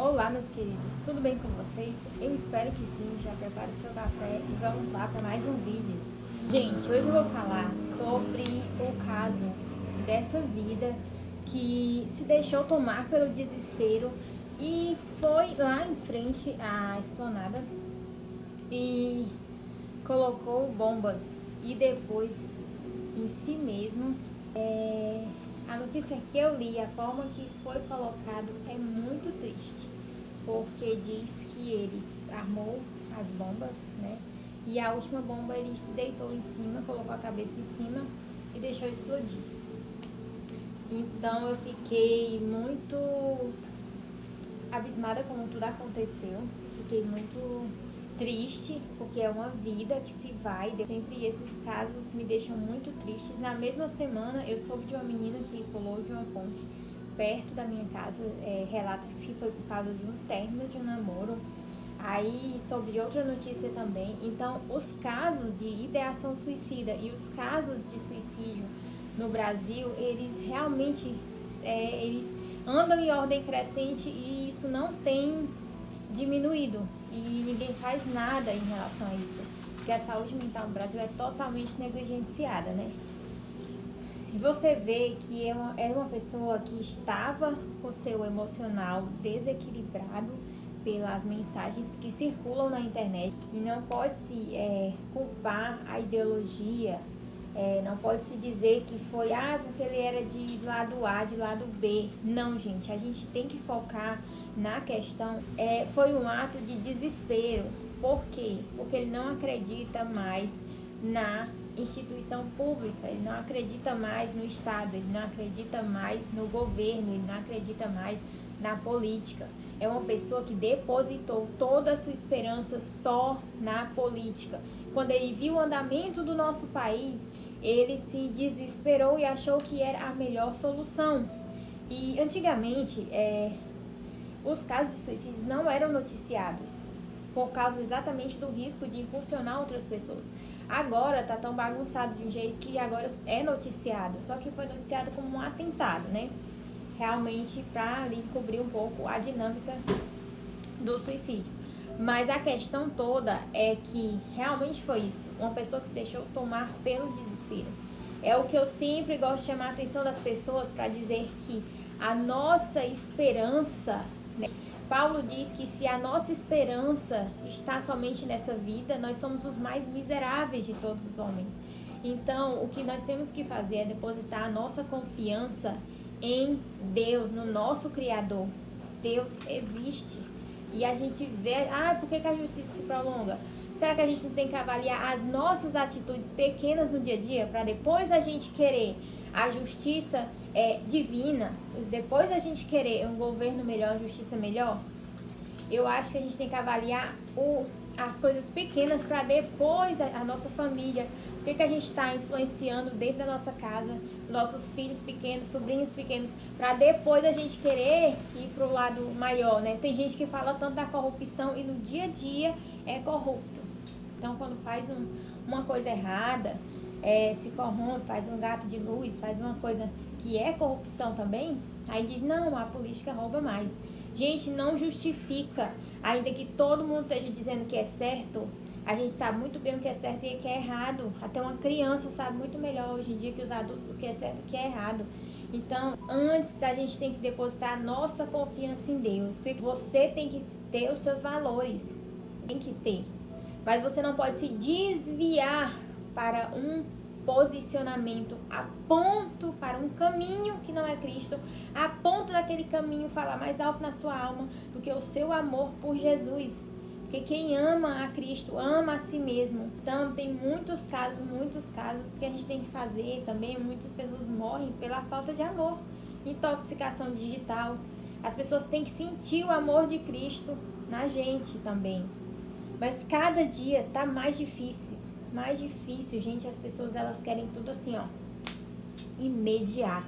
Olá, meus queridos, tudo bem com vocês? Eu espero que sim, já prepare o seu café e vamos lá para mais um vídeo. Gente, hoje eu vou falar sobre o caso dessa vida que se deixou tomar pelo desespero e foi lá em frente à esplanada e colocou bombas e depois em si mesmo. A notícia que eu li, a forma que foi colocado é muito triste, porque diz que ele armou as bombas, né? E a última bomba ele se deitou em cima, colocou a cabeça em cima e deixou explodir. Então eu fiquei muito abismada como tudo aconteceu, fiquei muito triste, porque é uma vida que se vai. Sempre esses casos me deixam muito tristes. Na mesma semana eu soube de uma menina que pulou de uma ponte perto da minha casa, relata-se que foi por causa de um término de um namoro. Aí soube de outra notícia também. Então os casos de ideação suicida e os casos de suicídio no Brasil, eles realmente eles andam em ordem crescente e isso não tem diminuído e ninguém faz nada em relação a isso, porque a saúde mental no Brasil é totalmente negligenciada, né? E você vê que era uma pessoa que estava com seu emocional desequilibrado pelas mensagens que circulam na internet e não pode se culpar a ideologia, não pode se dizer que foi porque ele era de lado A, de lado B. Não, gente, a gente tem que focar na questão. Foi um ato de desespero. Por quê? Porque ele não acredita mais na instituição pública, ele não acredita mais no Estado, ele não acredita mais no governo, ele não acredita mais na política. É uma pessoa que depositou toda a sua esperança só na política. Quando ele viu o andamento do nosso país, ele se desesperou e achou que era a melhor solução. E antigamente, os casos de suicídios não eram noticiados, por causa exatamente do risco de impulsionar outras pessoas. Agora tá tão bagunçado de um jeito que agora é noticiado, só que foi noticiado como um atentado, né? Realmente para ali cobrir um pouco a dinâmica do suicídio. Mas a questão toda é que realmente foi isso, uma pessoa que se deixou tomar pelo desespero. É o que eu sempre gosto de chamar a atenção das pessoas para dizer que a nossa esperança, né? Paulo diz que se a nossa esperança está somente nessa vida, nós somos os mais miseráveis de todos os homens. Então, o que nós temos que fazer é depositar a nossa confiança em Deus, no nosso Criador. Deus existe. E a gente vê, por que a justiça se prolonga? Será que a gente não tem que avaliar as nossas atitudes pequenas no dia a dia para depois a gente querer a justiça divina, depois a gente querer um governo melhor, justiça melhor? Eu acho que a gente tem que avaliar as coisas pequenas para depois a nossa família, o que a gente está influenciando dentro da nossa casa, nossos filhos pequenos, sobrinhos pequenos, para depois a gente querer ir para o lado maior, né? Tem gente que fala tanto da corrupção e no dia a dia é corrupto. Então, quando faz uma coisa errada, se corrompe, faz um gato de luz, faz uma coisa que é corrupção também, aí diz, não, a política rouba mais. Gente, não justifica, ainda que todo mundo esteja dizendo que é certo, a gente sabe muito bem o que é certo e o que é errado. Até uma criança sabe muito melhor hoje em dia que os adultos o que é certo e o que é errado. Então, antes a gente tem que depositar a nossa confiança em Deus, porque você tem que ter os seus valores, tem que ter. Mas você não pode se desviar para um posicionamento, a ponto para um caminho que não é Cristo, a ponto daquele caminho falar mais alto na sua alma do que o seu amor por Jesus. Porque quem ama a Cristo ama a si mesmo. Então tem muitos casos que a gente tem que fazer também. Muitas pessoas morrem pela falta de amor. Intoxicação digital. As pessoas têm que sentir o amor de Cristo na gente também. Mas cada dia tá mais difícil, gente. As pessoas, elas querem tudo assim, imediato.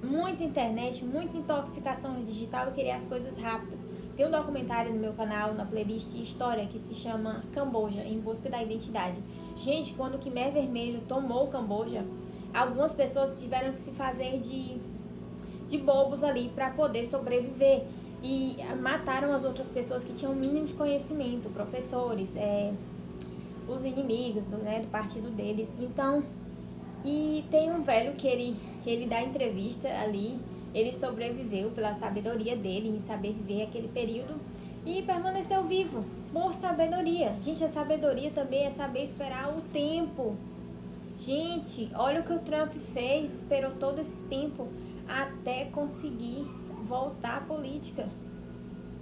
Muita internet, muita intoxicação digital e querer as coisas rápido. Tem um documentário no meu canal, na playlist História, que se chama Camboja, em busca da identidade. Gente, quando o Khmer Vermelho tomou o Camboja, algumas pessoas tiveram que se fazer de bobos ali para poder sobreviver. e mataram as outras pessoas que tinham o mínimo de conhecimento, professores, os inimigos do partido deles. Então, e tem um velho que ele dá entrevista ali, ele sobreviveu pela sabedoria dele em saber viver aquele período e permaneceu vivo por sabedoria. Gente, a sabedoria também é saber esperar o tempo. Gente, olha o que o Trump fez, esperou todo esse tempo até conseguir voltar à política.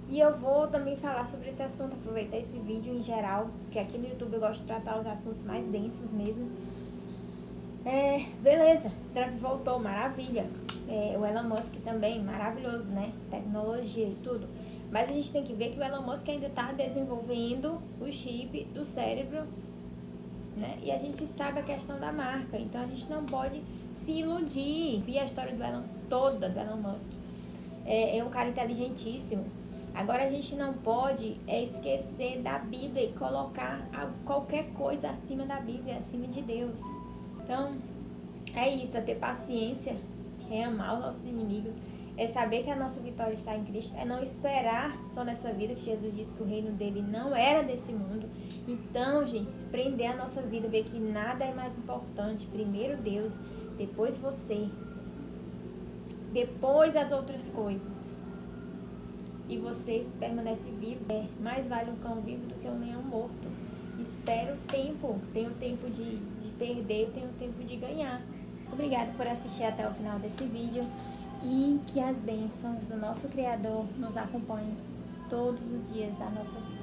E eu vou também falar sobre esse assunto, aproveitar esse vídeo em geral, porque aqui no YouTube eu gosto de tratar os assuntos mais densos mesmo. Beleza, Trump voltou, maravilha. O Elon Musk também, maravilhoso, né? Tecnologia e tudo. Mas a gente tem que ver que o Elon Musk ainda está desenvolvendo o chip do cérebro, né? E a gente sabe a questão da marca, então a gente não pode se iludir. Vi a história do Elon Musk. É um cara inteligentíssimo. Agora a gente não pode esquecer da Bíblia e colocar qualquer coisa acima da Bíblia, acima de Deus. Então, é isso, é ter paciência, é amar os nossos inimigos, é saber que a nossa vitória está em Cristo, é não esperar só nessa vida, que Jesus disse que o reino dele não era desse mundo. Então, gente, se prender a nossa vida, ver que nada é mais importante. Primeiro Deus, depois você, depois as outras coisas. E você permanece vivo. Mais vale um cão vivo do que um leão morto. Espera o tempo. Tem o tempo de perder, tem o tempo de ganhar. Obrigado por assistir até o final desse vídeo. E que as bênçãos do nosso Criador nos acompanhem todos os dias da nossa vida.